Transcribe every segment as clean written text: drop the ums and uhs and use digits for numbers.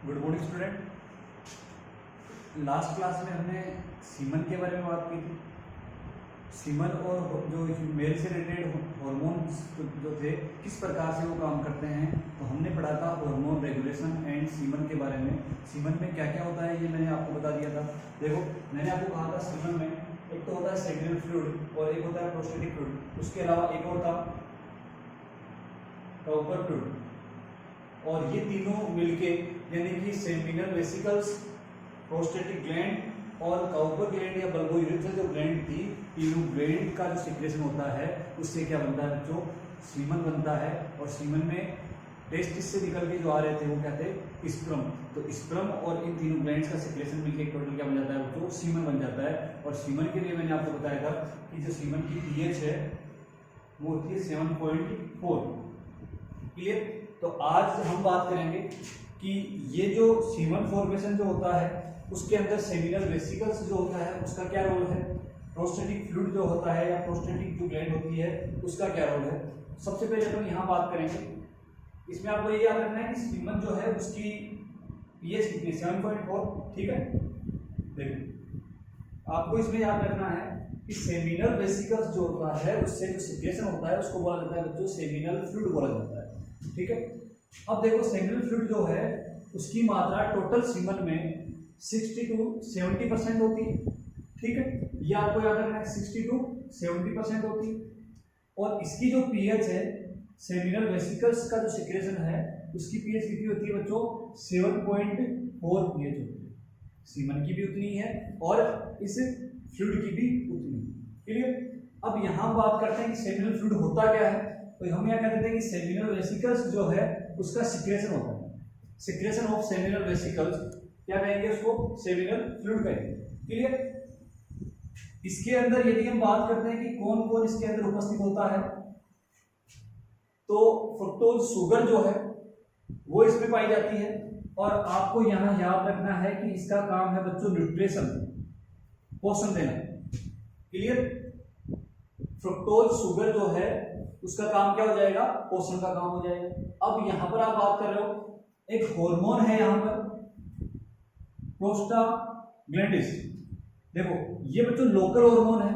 Good morning student. Last class में हमने semen के बारे में बात की थी। सीमन और जो मेल से रिलेटेड हार्मोन्स जो थे किस प्रकार से वो काम करते हैं, तो हमने पढ़ा था हार्मोन रेगुलेशन एंड सीमन के बारे में। सीमन में क्या क्या होता है ये मैंने आपको बता दिया था। देखो, मैंने आपको कहा था सीमन में एक तो होता है सेमिनल फ्लूइड और एक होता है प्रोस्टेटिक फ्लूइड, उसके अलावा एक और था काउपर फ्लूइड। और ये तीनों मिलके यानी कि सेमिनल वेसिकल्स, प्रोस्टेटिक ग्लैंड और काउपर ग्लैंड या बल्बोयूरेथ्रल जो ग्लैंड थी, तीनों ग्लैंड का जो सिक्रेशन होता है उससे क्या बनता है बच्चों, सीमन बनता है। और सीमन में टेस्टिस से निकल के जो आ रहे थे वो क्या थे, स्पर्म। तो स्पर्म और इन तीनों ग्लैंड्स का सिक्रेशन मिलकर एक टोटल क्या बन जाता है बच्चों, सीमन बन जाता है। और सीमन के लिए मैंने आपको बताया था कि जो सीमन की पीएच है वो होती है 7.4। क्लियर। तो आज हम बात करेंगे कि ये जो सीमन फॉर्मेशन जो होता है उसके अंदर सेमिनल वेसिकल्स जो होता है उसका क्या रोल है, प्रोस्टेटिक फ्लूइड जो होता है या प्रोस्टेटिक जो ग्लैंड होती है उसका क्या रोल है। सबसे पहले हम यहाँ बात करेंगे, इसमें आपको ये याद रखना है कि सीमन जो है उसकी पीएच कितनी, 7.4। ठीक है। देखिए, आपको इसमें याद रखना है कि सेमिनल वेसिकल्स जो होता है उससे जो सिक्रेशन होता है उसको बोला जाता है बच्चों सेमिनल फ्लूइड बोला जाता है। ठीक है। अब देखो, सेमिनल फ्लूइड जो है उसकी मात्रा टोटल सीमन में 60 to 70% होती है। ठीक है, ये आपको याद रखना है, 60 to 70% होती है। और इसकी जो पीएच है, सेमिनल वेसिकल्स का जो सिक्रेशन है उसकी पीएच कितनी होती है बच्चों, 7.4 पीएच होती है। सीमन की भी उतनी है और इस फ्लूइड की भी उतनी है। क्लियर। अब यहाँ बात करते हैं कि सेमिनल फ्लूइड होता क्या है, तो हम यहाँ कहते हैं कि सेमिनल वेसिकल्स जो है उसका सिक्रेशन होता है। सिक्रेशन ऑफ सेमिनल वेसिकल्स क्या कहेंगे, उसको सेमिनल फ्लूइड कहेंगे। क्लियर। इसके अंदर यदि हम बात करते हैं कि कौन कौन इसके अंदर उपस्थित होता है, तो फ्रुक्टोज शुगर जो है वो इसमें पाई जाती है। और आपको यहाँ याद रखना है कि इसका काम है बच्चों न्यूट्रिशन, पोषण देना। क्लियर। फ्रुक्टोज शुगर जो है उसका काम क्या हो जाएगा, पोषण का काम हो जाएगा। अब यहां पर आप बात कर रहे हो, एक हार्मोन है यहां पर प्रोस्टाग्लैंडिस। देखो, ये बच्चों लोकल हार्मोन है।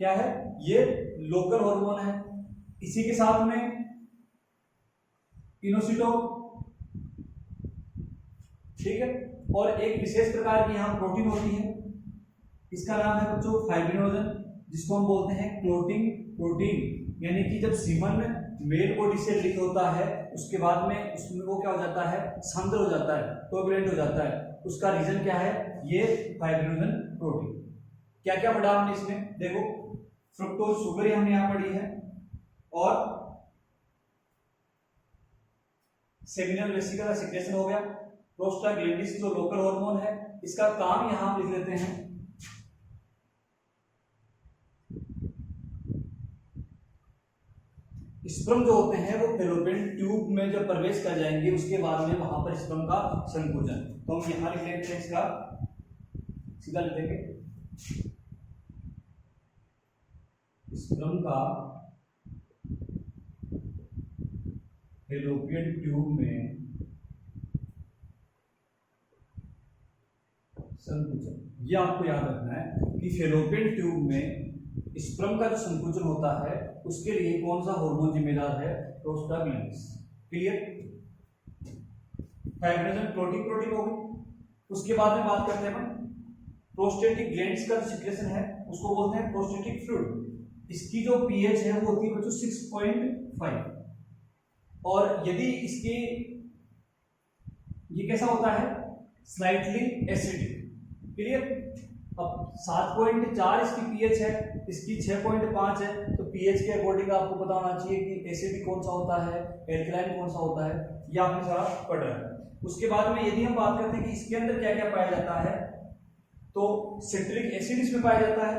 क्या है ये, लोकल हार्मोन है। इसी के साथ में इनोसिटोन, ठीक है। और एक विशेष प्रकार की यहां प्रोटीन होती है, इसका नाम है बच्चों फाइब्रिनोजन, जिसको हम बोलते हैं क्लोटिंग प्रोटीन। यानी कि जब सीमन मेल बॉडी से रिलीज होता है उसके बाद में उसमें वो क्या हो जाता है, सांद्र हो जाता है, कोएगुलेंट हो जाता है। उसका रीजन क्या है, ये फाइब्रिनोजन प्रोटीन। क्या क्या पढ़ा हमने इसमें, देखो फ्रुक्टोज शुगर हमने यहां पढ़ी है, और सेमिनल वेसिकल का सिक्रेशन हो गया। प्रोस्टाग्लैंडिस जो लोकल हार्मोन है इसका काम यहां हम लिख लेते हैं, स्पर्म जो होते हैं वो फैलोपियन ट्यूब में जब प्रवेश कर जाएंगे उसके बाद में वहां पर स्पर्म का संकोचन। तो हम यहां लिख लेते हैं, इसका सीधा लिखेंगे, स्पर्म का फैलोपियन ट्यूब में संकुचन। ये आपको याद रखना है कि फैलोपियन ट्यूब में स्पर्म का जो संकुचन होता है उसके लिए कौन सा हार्मोन जिम्मेदार है, प्रोस्टाग्लैंडिस। क्लियर। फाइब्रिनोजन प्रोटीन हो गई। उसके बाद में बात करते हैं हम प्रोस्टेटिक ग्लैंड्स का जो सिक्रेशन है उसको बोलते हैं प्रोस्टेटिक फ्लूइड। इसकी जो पीएच है वो होती है बच्चों 6.5। और यदि इसकी ये कैसा होता है, स्लाइटली एसिडिक। क्लियर। अब 7.4 इसकी पीएच है, इसकी 6.5 है, तो पीएच के अकॉर्डिंग आपको पता होना चाहिए कि एसिडिक कौन सा होता है, एल्कलाइन कौन सा होता है, ये आपने सारा पढ़ रहा है। उसके बाद में यदि हम बात करते हैं कि इसके अंदर क्या क्या पाया जाता है, तो सिट्रिक एसिड इसमें पाया जाता है,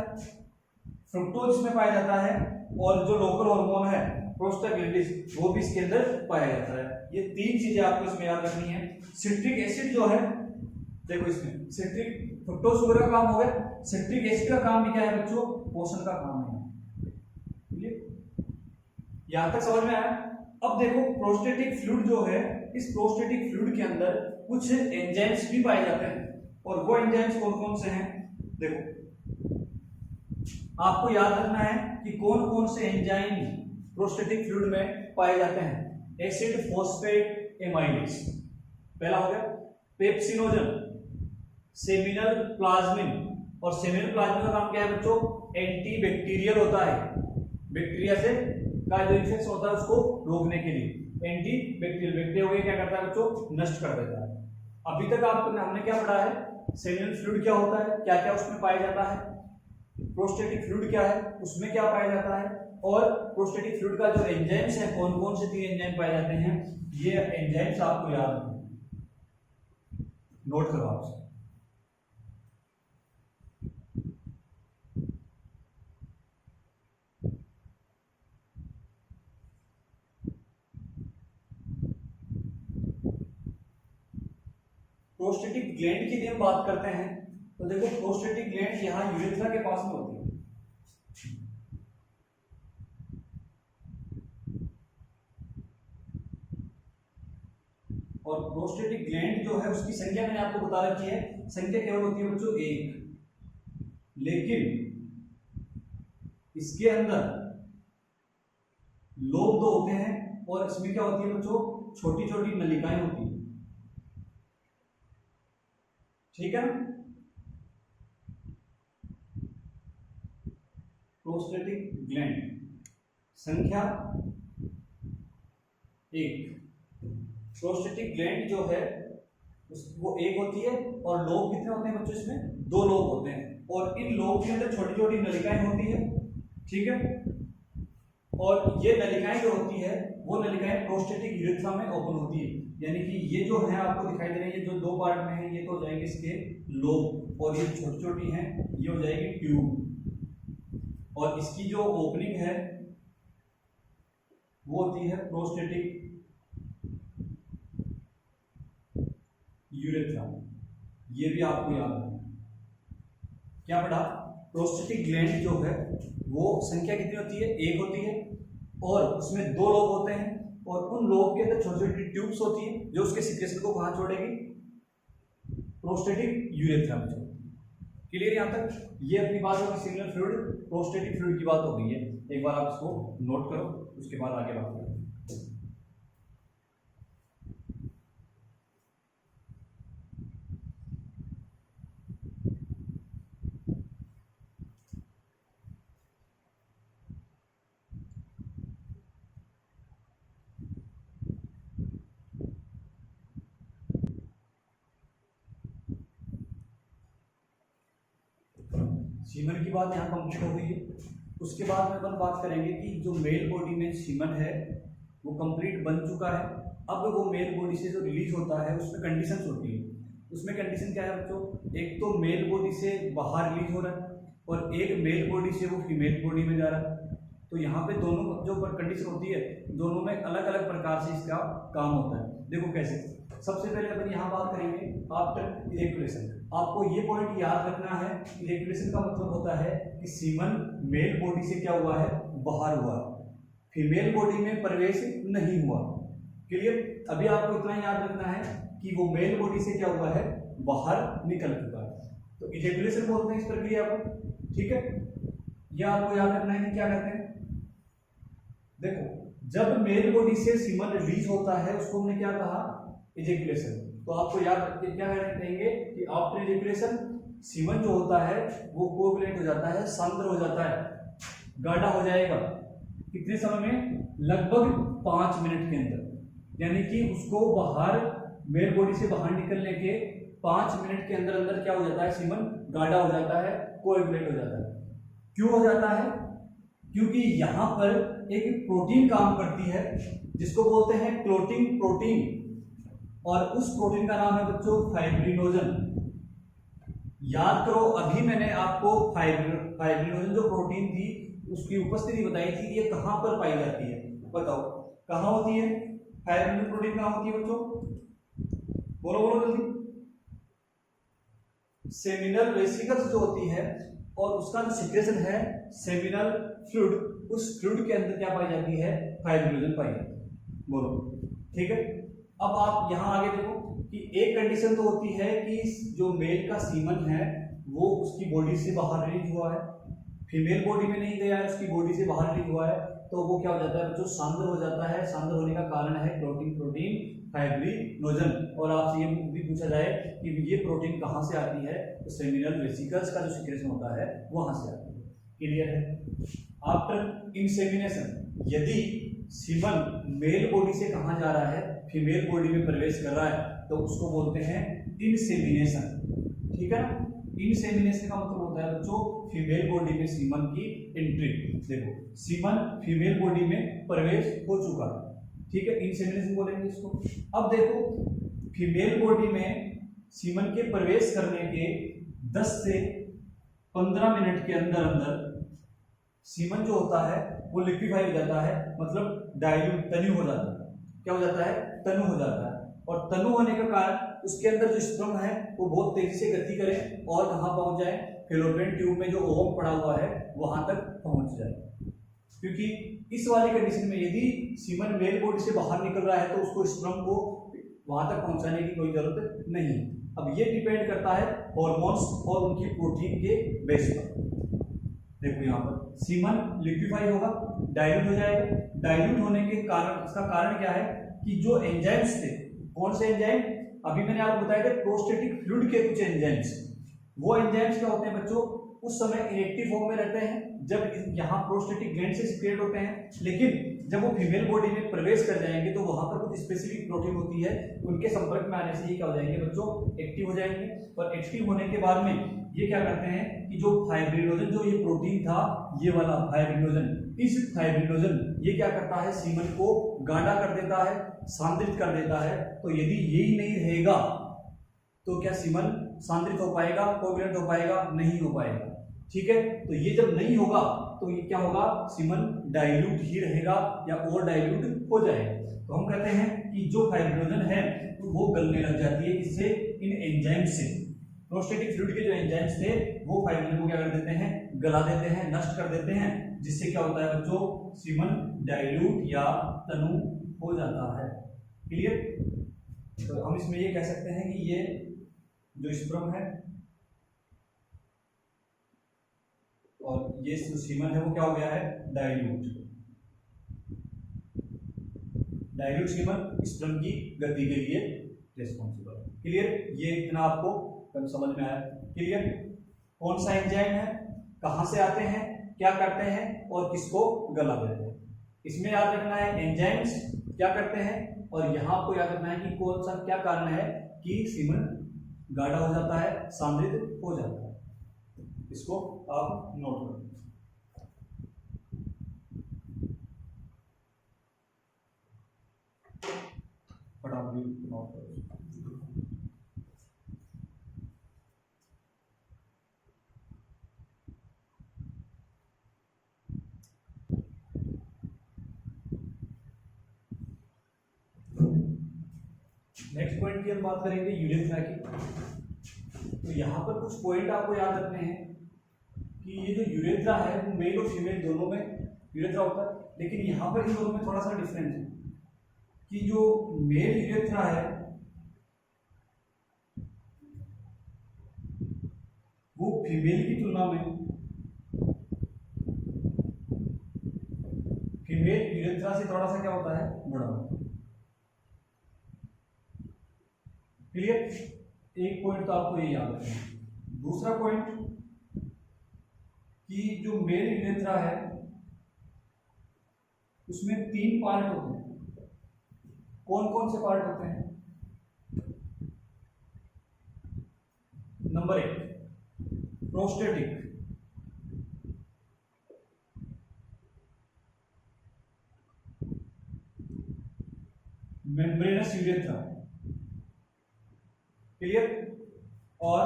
फ्रुक्टोज इसमें पाया जाता है, और जो लोकल हार्मोन है प्रोस्टाग्लैंडिस वो भी इसके अंदर पाया जाता है। ये तीन चीजें आपको इसमें याद रखनी है। सिट्रिक एसिड जो है, देखो इसमें सिट्रिक, फ्रुक्टोज शुगर का काम हो गया, सिट्रिक एसिड का काम भी क्या है बच्चों, पोषण का काम है। यहां तक समझ में आया। अब देखो प्रोस्टेटिक फ्लूइड जो है, इस प्रोस्टेटिक फ्लूइड के अंदर कुछ एंजाइम्स भी पाए जाते हैं, और वो एंजाइम्स कौन कौन से हैं? देखो आपको याद रखना है कि कौन कौन से एंजाइम प्रोस्टेटिक फ्लूइड में पाए जाते हैं। एसिड फोस्फेट एमाइडेज पहला हो गया, पेप्सिनोजन, सेमिनल प्लाज्मिन, और सेमिनल प्लाज्मिन का काम क्या है बच्चों? एंटी बैक्टीरियल होता है, बैक्टीरिया से का जो इन्फेक्शन होता है उसको रोकने के लिए एंटी बैक्टीरियल। बैक्टीरिया क्या करता है बच्चों? नष्ट कर देता है। अभी तक हमने क्या पढ़ा है? सेमिनल फ्लूइड क्या होता है, क्या क्या उसमें पाया जाता है, प्रोस्टेटिक फ्लूइड क्या है, उसमें क्या पाया जाता है, और प्रोस्टेटिक फ्लूइड का जो एंजाइम्स है कौन कौन से 3 एंजाइम पाए जाते हैं, ये एंजाइम्स आपको याद रखना, नोट करो आप। प्रोस्टेटिक ग्लैंड की हम बात करते हैं तो देखो प्रोस्टेटिक ग्लैंड यहाँ यूरेथ्रा के पास में होती है, और प्रोस्टेटिक ग्लैंड जो है उसकी संख्या मैंने आपको बता रखी है, संख्या केवल होती है बच्चों 1, लेकिन इसके अंदर लोब 2 होते हैं, और इसमें क्या होती है बच्चों? छोटी छोटी नलिकाएं होती है, ठीक है ना। प्रोस्टेटिक ग्लैंड संख्या 1, प्रोस्टेटिक ग्लैंड जो है वो 1 होती है, और लोब कितने होते हैं बच्चों? इसमें 2 लोब होते हैं, और इन लोब के अंदर छोटी छोटी नलिकाएं होती है, ठीक है। और ये नलिकाएं जो होती है वो नलिकाएं प्रोस्टेटिक यूरेथ्रा में ओपन होती है, यानी कि ये जो है आपको दिखाई दे रही है, जो 2 पार्ट में है, ये तो हो जाएंगे इसके लोब, और ये छोटी छोटी हैं ये हो जाएगी ट्यूब, और इसकी जो ओपनिंग है वो होती है प्रोस्टेटिक यूरेथ्रा। ये भी आपको याद रखना। क्या पढ़ा? प्रोस्टेटिक ग्लैंड जो है वो संख्या कितनी होती है? 1 होती है, और उसमें 2 लोब होते हैं, और उन लोब के अंदर छोटी छोटी ट्यूब्स होती है जो उसके सीक्रेशन को कहाँ छोड़ेगी? प्रोस्टेटिक यूरेथ्रा में छोड़ेगी। क्लियर यहाँ तक? ये अपनी बात होगी सेमिनल फ्लूइड, प्रोस्टेटिक फ्लूइड की बात हो गई है, एक बार आप इसको नोट करो, उसके बाद आगे बात करें। सीमन की बात यहाँ कंप्लीट हो गई है। उसके बाद में अपन बात करेंगे कि जो मेल बॉडी में सीमन है वो कंप्लीट बन चुका है। अब वो मेल बॉडी से जो रिलीज होता है उसमें कंडीशंस होती है। उसमें कंडीशन क्या है बच्चों? एक तो मेल बॉडी से बाहर रिलीज हो रहा है, और एक मेल बॉडी से वो फीमेल बॉडी में जा रहा है। तो यहाँ पे दोनों जो कंडीशन होती है दोनों में अलग अलग प्रकार से इसका काम होता है। देखो कैसे। सबसे पहले अपन यहाँ बात करेंगे आफ्टर इजैकुलेशन। आपको ये पॉइंट याद रखना है, इजैकुलेशन का मतलब होता है कि सीमन मेल बॉडी से क्या हुआ है? बाहर हुआ, फीमेल बॉडी में प्रवेश नहीं हुआ। क्लियर? अभी आपको इतना याद रखना है कि वो मेल बॉडी से क्या हुआ है? बाहर निकल चुका है। तो इजैकुलेशन बोलते हैं इस प्रक्रिया को, ठीक है। यह आपको याद रखना है कि क्या कहते हैं। देखो, जब मेल बॉडी से सीमन रिलीज होता है उसको हमने क्या कहा? इजैकुलेशन। तो आपको याद रखिए क्या कहेंगे कि आफ्टर इजैकुलेशन सीमन जो होता है वो कोगुलेट हो जाता है, सांद्र हो जाता है, गाढ़ा हो जाएगा। कितने समय में? लगभग 5 मिनट के अंदर। यानी कि उसको बाहर मेल बॉडी से बाहर निकलने के 5 मिनट के अंदर अंदर क्या हो जाता है? सीमन गाढ़ा हो जाता है, कोएगुलेट हो जाता है। क्यों हो जाता है? क्योंकि यहां पर एक प्रोटीन काम करती है जिसको बोलते हैं क्लोटिंग प्रोटीन, और उस प्रोटीन का नाम है बच्चों फाइब्रिनोजन। याद करो, अभी मैंने आपको फाइब्रिनोजन जो प्रोटीन थी उसकी उपस्थिति बताई थी, ये कहां पर पाई जाती है? बताओ कहां होती है फाइब्रिनोजन प्रोटीन? कहां होती है बच्चों? बोलो बोलो जल्दी। सेमिनल वेसिकल्स जो होती है और उसका जो सिक्रेशन है सेमिनल फ्लूइड, उस फ्लूइड के अंदर क्या पाई जाती है? फाइब्रिनोजन पाई जाती है। बोलो, ठीक है। अब आप यहाँ आगे देखो कि एक कंडीशन तो होती है कि जो मेल का सीमन है वो उसकी बॉडी से बाहर रिलीज हुआ है, फीमेल बॉडी में नहीं गया है, उसकी बॉडी से बाहर रिलीज हुआ है, तो वो क्या हो जाता है बच्चों, सांद्र हो जाता है। सांद्र होने का कारण है क्लोटिंग प्रोटीन फाइब्रिनोजन। और आपसे ये भी पूछा जाए कि ये प्रोटीन कहाँ से आती है, तो सेमिनल वेसिकल्स का जो सिक्रेशन होता है वहां से आती है। क्लियर है। आफ्टर इंसेमिनेशन, यदि सीमन मेल बॉडी से कहाँ जा रहा है, फीमेल बॉडी में प्रवेश कर रहा है, तो उसको बोलते हैं इंसेमिनेशन। ठीक है ना। इंसेमिनेशन का मतलब होता है बच्चों फीमेल बॉडी में सीमन की एंट्री। देखो सीमन फीमेल बॉडी में प्रवेश हो चुका है, ठीक है, इंसेमिनेशन बोलेंगे इसको। अब देखो फीमेल बॉडी में सीमन के प्रवेश करने के 10 से 15 मिनट के अंदर अंदर सीमन जो होता है वो लिक्विफाई हो जाता है, मतलब डाइल्यूट, तनु हो जाता है। क्या हो जाता है, तनु हो जाता है। और तनु होने का कारण उसके अंदर जो स्पर्म है वो बहुत तेजी से गति करे और कहाँ पहुंच जाए, फेलोपियन ट्यूब में जो ओवम पड़ा हुआ है वहां तक पहुंच जाए। क्योंकि इस वाली कंडीशन में यदि सीमन मेल बॉडी से बाहर निकल रहा है तो उसको स्पर्म को वहां तक पहुंचाने की कोई जरूरत नहीं। अब ये डिपेंड करता है हॉर्मोन्स और उनकी प्रोटीन के बेस पर। देखो यहाँ पर सीमन लिक्विफाई होगा, डाइल्यूट हो जाएगा। डाइल्यूट होने के कारण, इसका कारण क्या है कि जो एंजाइम्स थे, कौन से एंजाइम, अभी मैंने आपको बताया था प्रोस्टेटिक फ्लूइड के कुछ एंजाइम्स, वो एंजाइम्स क्या होते हैं बच्चों, उस समय इनएक्टिव फॉर्म में रहते हैं जब यहाँ प्रोस्टेटिक ग्लैंड से सिक्रेट होते हैं, लेकिन जब वो फीमेल बॉडी में प्रवेश कर जाएंगे तो वहां पर कुछ स्पेसिफिक प्रोटीन होती है, उनके संपर्क में आने से ये क्या हो जाएंगे बच्चों, एक्टिव हो जाएंगे। और एक्टिव होने के बाद में ये क्या करते हैं कि जो फाइब्रिनोजन, जो ये प्रोटीन था ये वाला फाइब्रिनोजन, इस फाइब्रिनोजन ये क्या करता है, सीमन को गाढ़ा कर देता है, सांद्रित कर देता है। तो यदि यही नहीं रहेगा तो क्या सीमन सांद्रित हो पाएगा, कोवैलेंट हो पाएगा, नहीं हो पाएगा। ठीक है, तो ये जब नहीं होगा तो ये क्या होगा, सीमन डाइल्यूट ही रहेगा या और डाइल्यूट हो जाएगा। तो हम कहते हैं कि जो फाइब्रिनोजन है तो वो गलने लग जाती है, इससे इन एंजाइम से। प्रोस्टेटिक फ्लूइड के जो एंजाइम्स थे वो फाइब्रिनोजन को क्या कर देते हैं, गला देते हैं, नष्ट कर देते हैं, जिससे क्या होता है बच्चों, सीमन डाइल्यूट या तनु हो जाता है। क्लियर। तो हम इसमें ये कह सकते हैं कि ये जो स्पर्म है और ये जो सीमन है वो क्या हो गया है, डाइल्यूट। डाइल्यूट सीमन स्पर्म की गति के लिए रिस्पॉन्सिबल है। क्लियर, ये इतना आपको समझ में आया। क्लियर। कौन सा एंजाइम है, कहां से आते हैं, क्या करते हैं और किसको गला देते हैं, इसमें याद रखना है एंजाइम्स क्या करते हैं, और यहां आपको याद रखना है कि कौन सा क्या कारण है कि सीमन गाढ़ा हो जाता है, सांद्रित हो जाता है। इसको आप नोट करें। फटाफट नोट करें। नेक्स्ट पॉइंट की हम बात करेंगे यूरेथ्रा की। तो यहाँ पर कुछ पॉइंट आपको याद रखने हैं कि ये जो यूरेथ्रा है वो मेल और फीमेल दोनों में यूरेथ्रा होता है, लेकिन यहाँ पर इन दोनों में थोड़ा सा डिफरेंस है कि जो मेल यूरेथ्रा है वो फीमेल की तुलना में, फीमेल यूरेथ्रा से थोड़ा सा क्या होता है, बड़ा होता है। क्लियर। एक पॉइंट तो आपको ये याद रखना है। दूसरा पॉइंट कि जो मेल यूरेथ्रा है उसमें 3 पार्ट होते हैं। कौन कौन से पार्ट होते हैं? Number 1 prostatic, membranes urethra, clear, और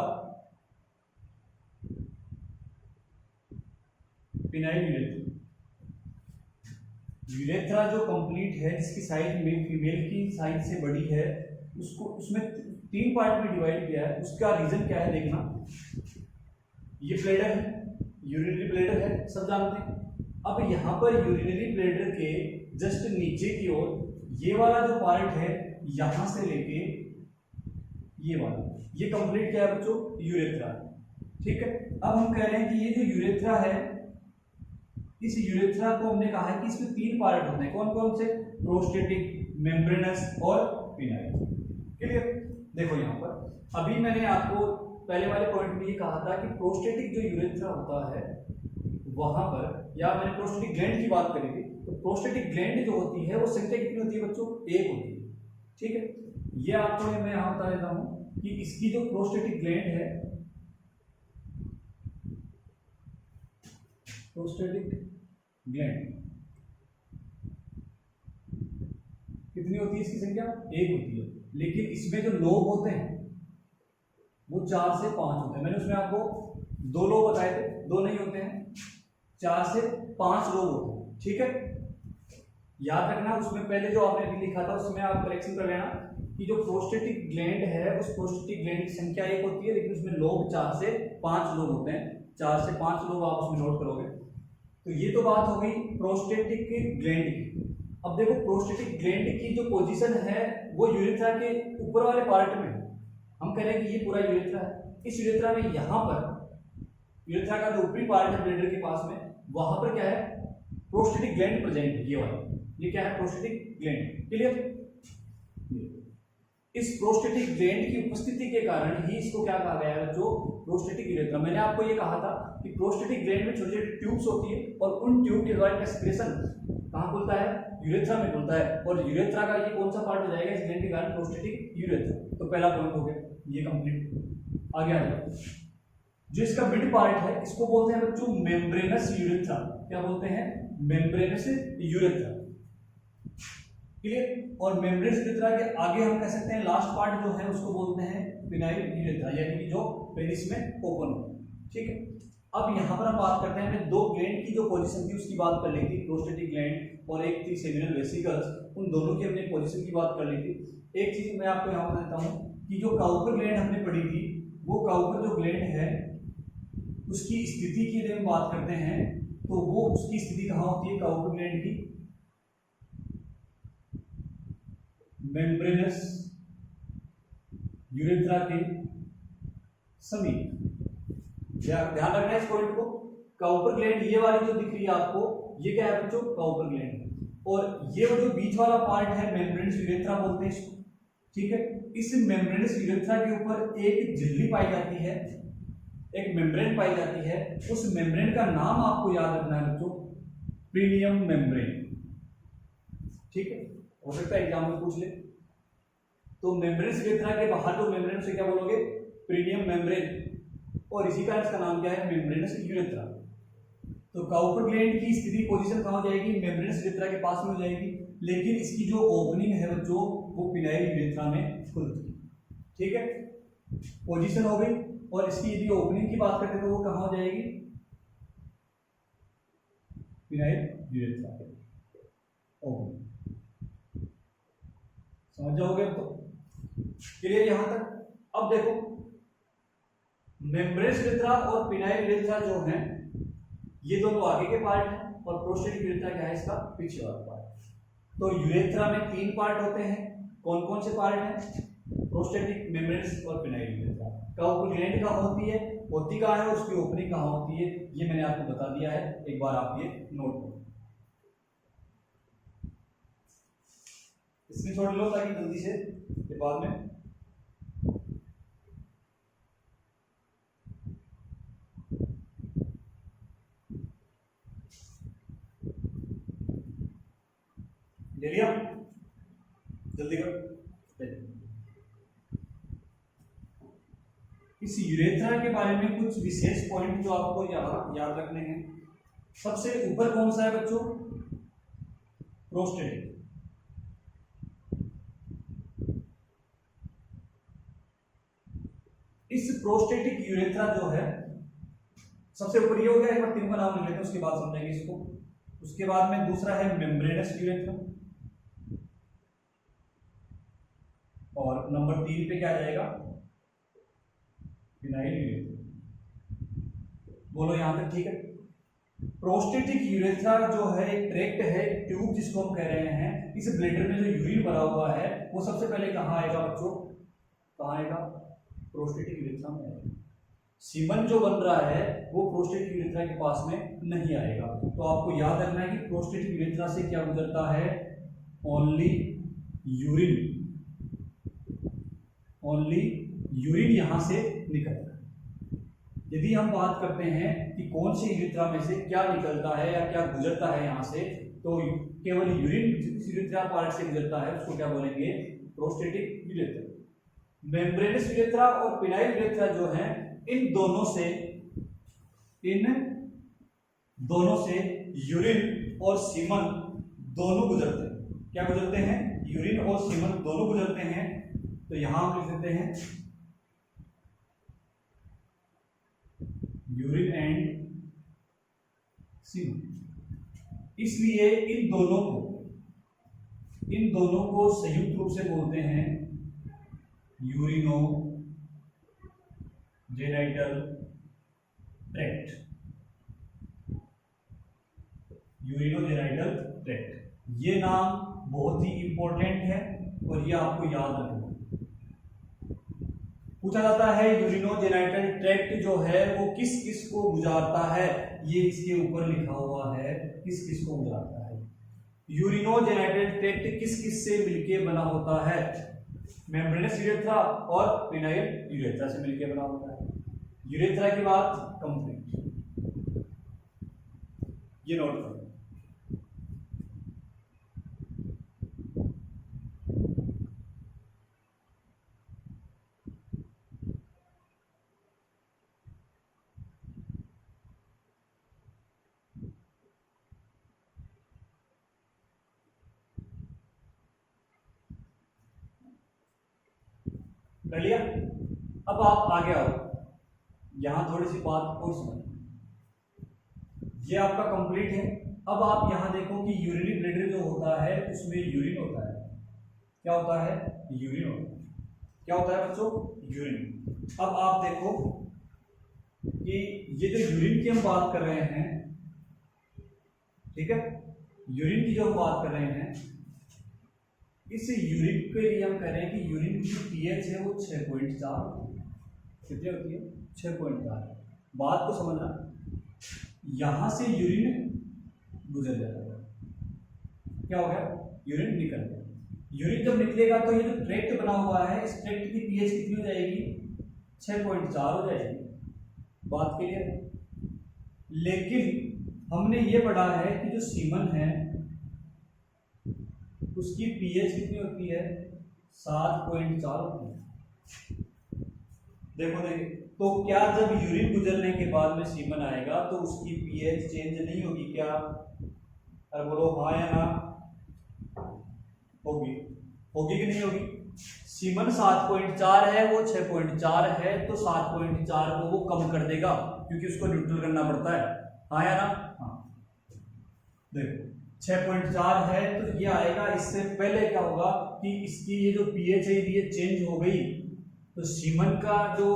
पिनाइल यूरेथ्रा। यूरेथ्रा जो कंप्लीट है, जिसकी साइज फीमेल की साइज से बड़ी है, उसको उसमें 3 पार्ट में डिवाइड किया है। उसका रीजन क्या है देखना। ये ब्लैडर है, यूरिनरी ब्लैडर है, सब जानते हैं। अब यहाँ पर यूरिनरी ब्लैडर के जस्ट नीचे की ओर ये वाला जो पार्ट है यहां से लेके ये वाला, ये कंप्लीट क्या है बच्चों, यूरेथ्रा। ठीक है, अब हम कह रहे हैं कि ये जो यूरेथ्रा है, इस यूरेथ्रा को हमने कहा है कि इसमें 3 पार्ट होते हैं। कौन कौन से, प्रोस्टेटिक, मेम्ब्रेनस और पिनाइल। क्लियर। देखो यहाँ पर अभी मैंने आपको पहले वाले पॉइंट में ये कहा था कि प्रोस्टेटिक जो यूरेथ्रा होता है वहां पर, या मैंने प्रोस्टेटिक ग्लैंड की बात करी थी, तो प्रोस्टेटिक ग्लैंड जो होती है वो संख्या कितनी होती है बच्चों, 1 होती है। ठीक है, ये आपको मैं यहां बता देता हूं कि इसकी जो प्रोस्टेटिक ग्लैंड है, प्रोस्टेटिक ग्लैंड कितनी होती है, इसकी संख्या 1 होती है। लेकिन इसमें जो लोब होते हैं वो 4 से 5 होते हैं। मैंने उसमें आपको 2 लोब बताए थे, 2 नहीं होते हैं, 4 से 5 लोब होते हैं। ठीक है, याद रखना, उसमें पहले जो आपने अभी लिखा था उसमें आप करेक्शन कर लेना कि जो प्रोस्टेटिक ग्लैंड है उस प्रोस्टेटिक ग्लैंड की संख्या 1 होती है, लेकिन उसमें लोब 4 से 5 लोब होते हैं। 4 से 5 लोब आप उसमें नोट करोगे। तो ये तो बात हो गई प्रोस्टेटिक ग्लैंड की। अब देखो प्रोस्टेटिक ग्लैंड की जो पोजीशन है वो यूरेथ्रा के ऊपर वाले पार्ट में, हम कह रहे हैं कि ये पूरा यूरेथ्रा है। इस यूरेथ्रा में यहाँ पर यूरेथ्रा का जो ऊपरी पार्ट है ब्लैडर के पास में, वहां पर क्या है, प्रोस्टेटिक ग्लैंड प्रेजेंट है। ये वाला, ये क्या है, प्रोस्टेटिक ग्लैंड। क्लियर। इस प्रोस्टेटिक ग्लैंड की उपस्थिति के कारण ही इसको क्या कहा गया है, जो प्रोस्टेटिक यूरेथ्रा। मैंने आपको ये कहा था कि प्रोस्टेटिक ग्लैंड में छोटी छोटी ट्यूब्स होती है और उन ट्यूब के द्वारा एक्सक्रीशन कहाँ खुलता है, यूरेथ्रा में खुलता है। और यूरेथ्रा का ये कौन सा पार्ट हो जाएगा इस ग्लैंड के कारण, प्रोस्टेटिक यूरेथ्रा। तो पहला पॉइंट हो गया ये कंप्लीट। आगे आ जाओ, जो इसका मिड पार्ट है इसको बोलते हैं बच्चों मेम्ब्रेनस यूरेथ्रा। क्या बोलते हैं, मेम्ब्रेनस यूरेथ्रा। क्लियर। और मेम्ब्रेनस यूरेथ्रा के आगे हम कह सकते हैं लास्ट पार्ट जो है उसको बोलते हैं पिनाइल यूरेथ्रा, यानी कि जो पेनिस में ओपन हो। ठीक है, अब यहाँ पर हम बात करते हैं, हमने 2 ग्लैंड की जो पोजीशन थी उसकी बात कर ली थी, प्रोस्टेटिक ग्लैंड और एक थी सेमिनल वेसिकल्स, उन दोनों की हमने पोजीशन की बात कर ली थी। एक चीज मैं आपको यहाँ बता देता हूँ कि जो काउपर ग्लैंड हमने पढ़ी थी, वो काउपर जो ग्लैंड है उसकी स्थिति की यदि हम बात करते हैं तो वो उसकी स्थिति कहाँ होती है, काउपर ग्लैंड की मेम्ब्रेनस यूरेथ्रा के समीप। ध्यान रखना है इस पॉइंट को। काउपर ग्लैंड ये वाली जो दिख रही है आपको, ये क्या है बच्चों, काउपर ग्लैंड। और ये जो बीच वाला पार्ट है मेम्ब्रेनस यूरेथ्रा बोलते हैं इसको। ठीक है, इस मेम्ब्रेनस यूरेथ्रा के ऊपर एक झिल्ली पाई जाती है, एक मेम्ब्रेन पाई जाती है। उस मेम्ब्रेन का नाम आपको याद रखना है बच्चों, प्रीनियम मेम्ब्रेन। ठीक है, हो सकता है एग्जाम में पूछ ले। तो मेम्ब्रेनस यूरेथ्रा के बाहर जो मेम्ब्रेन से क्या बोलोगे, प्रीनियम मेम्ब्रेन, और इसी कारण इसका नाम क्या है, मेम्ब्रेनस यूरेथ्रा। तो काउपर ग्लैंड की स्थिति पोजीशन कहाँ हो जाएगी, मेम्ब्रेनस यूरेथ्रा के पास में हो जाएगी, लेकिन इसकी जो ओपनिंग है बच्चों वो पिनाइल यूरेथ्रा में खुलती है। ठीक है, पोजीशन हो गई। और इसकी यदि ओपनिंग की बात करते तो वो कहाँ हो जाएगी, पिनाइल यूरेथ्रा ओपनिंग। समझ जाओगे अब तो, क्लियर यहां तक। अब देखो मेम्ब्रेनस यूरेथ्रा और पिनाइल यूरेथ्रा जो है ये दोनों आगे के पार्ट हैं और प्रोस्टेटिक यूरेथ्रा क्या है, इसका पीछे वाला पार्ट। तो यूरेथ्रा में 3 पार्ट होते हैं। कौन कौन से पार्ट हैं, प्रोस्टेटिक, मेम्ब्रेनस और पिनाइल यूरेथ्रा। काउपर ग्लैंड कहाँ होती है, होती कहाँ है, उसकी ओपनिंग कहाँ होती है, ये मैंने आपको बता दिया है। एक बार आप ये नोट करो, स्क्रीनशॉट लो ताकि जल्दी से ये बाद में ले लिया, जल्दी कर। इस यूरेथ्रा के बारे में कुछ विशेष पॉइंट जो आपको याद रखने हैं। सबसे ऊपर कौन सा है बच्चों, प्रोस्टेटिक। इस प्रोस्टेटिक यूरेथ्रा जो है सबसे ऊपर ये हो गया, एक बार 3 का नाम लिख लेते हैं उसके बाद समझेंगे इसको। उसके बाद में दूसरा है मेम्ब्रेनस यूरेथ्रा, और नंबर 3 पे क्या आ जाएगा, पिनाइल यूरेथ्रा। बोलो यहां तक ठीक है। प्रोस्टेटिक यूरेथ्रा जो है एक ट्रैक्ट है, ट्यूब जिसको हम कह रहे हैं। इस ब्लैडर में जो यूरिन भरा हुआ है वो सबसे पहले कहाँ आएगा बच्चों, कहाँ आएगा, प्रोस्टेटिक यूरेथ्रा में आएगा। सीमन जो बन रहा है वो प्रोस्टेटिक यूरेथ्रा के पास में नहीं आएगा। तो आपको याद रखना है कि प्रोस्टेटिक यूरेथ्रा से क्या गुजरता है, ओनली यूरिन, ओनली यूरिन यहां से निकलता है। यदि हम बात करते हैं कि कौन से यूरेथ्रा में से क्या निकलता है या क्या गुजरता है यहां से, तो केवल यूरिन यूरेथ्रा पार्ट से गुजरता है उसको क्या बोलेंगे, प्रोस्टेटिक यूरेथ्रा। मेम्ब्रेनस यूरेथ्रा और पिनाइल यूरेथ्रा जो है इन दोनों से यूरिन और सीमन दोनों गुजरते हैं। क्या गुजरते हैं, यूरिन और सीमन दोनों गुजरते हैं। तो यहां हम लिख देते हैं यूरिन एंड सीमन। इसलिए इन दोनों को संयुक्त रूप से बोलते हैं यूरिनो जेनाइटल ट्रैक्ट, यूरिनोजेनाइटल ट्रैक्ट। ये नाम बहुत ही इंपॉर्टेंट है और ये आपको याद रखना। पूछा जाता है यूरिनोजेनाइटल ट्रैक्ट जो है वो किस किस को गुजारता है, ये इसके ऊपर लिखा हुआ है, किस किस को गुजारता है। यूरिनोजेनाइटल ट्रैक्ट किस किस से मिलके बना होता है, मेम्ब्रेनस यूरेथ्रा और पिनाइल यूरेथ्रा से मिलकर बना होता है। यूरेथ्रा की बात कंप्लीट, ये नोट करो। कर लिया। अब आप आगे आओ, यहां थोड़ी सी बात और समझ। ये आपका कंप्लीट है। अब आप यहां देखो कि यूरिनरी ब्लैडर जो होता है उसमें यूरिन होता है। क्या होता है, यूरिन होता है। क्या होता है बच्चों, यूरिन। अब आप देखो कि ये जो यूरिन की हम बात कर रहे हैं, ठीक है, यूरिन की जो हम बात कर रहे हैं, इस यूरिन के लिए हम कह रहे हैं कि यूरिन की पीएच है वो 6.4, कितनी होती है, 6.4। बात को समझना, यहां से यूरिन गुजर जाता है, क्या हो गया, यूरिन निकल गया। यूरिन जब निकलेगा तो ये जो ट्रैक्ट बना हुआ है इस ट्रैक्ट की पीएच कितनी हो जाएगी, 6.4 हो जाएगी। बात के लिए, लेकिन हमने ये पढ़ा है कि जो सीमन है उसकी पीएच कितनी होती है, 7.4 होती है। देखो तो क्या जब यूरिन गुजरने के बाद में सीमन आएगा तो उसकी पीएच चेंज नहीं होगी क्या, अरे बोलो हाँ या ना, होगी, होगी कि नहीं होगी। सीमन 7.4 है, वो 6.4 है, तो 7.4 को वो कम कर देगा क्योंकि उसको न्यूट्रल करना पड़ता है, हाँ या ना, हाँ। देखो 6.4 है तो ये आएगा, इससे पहले क्या होगा कि इसकी ये जो पीएच है ये चेंज हो गई तो सीमन का जो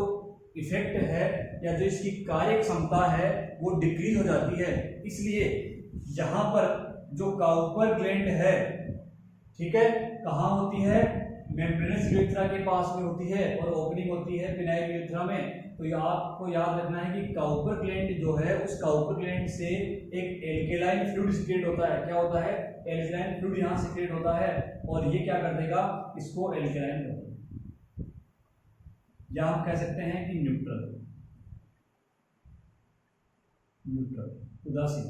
इफेक्ट है या जो इसकी कार्य क्षमता है वो डिक्रीज हो जाती है। इसलिए यहां पर जो काउपर ग्लैंड है, ठीक है, कहाँ होती है, मेम्ब्रेनस यूरेथ्रा के पास में होती है और ओपनिंग होती है पिनाइल यूरेथ्रा में। तो ये आपको याद रखना है कि काउपर ग्लैंड जो है उस काउपर ग्लैंड से एक एल्केलाइन फ्लूइड सीक्रेट होता है। क्या होता है, एल्केलाइन फ्लूइड यहाँ सीक्रेट होता है और ये क्या कर देगा, इसको एल्केलाइन कर देगा, या हम कह सकते हैं कि न्यूट्रल, न्यूट्रल उदासीन।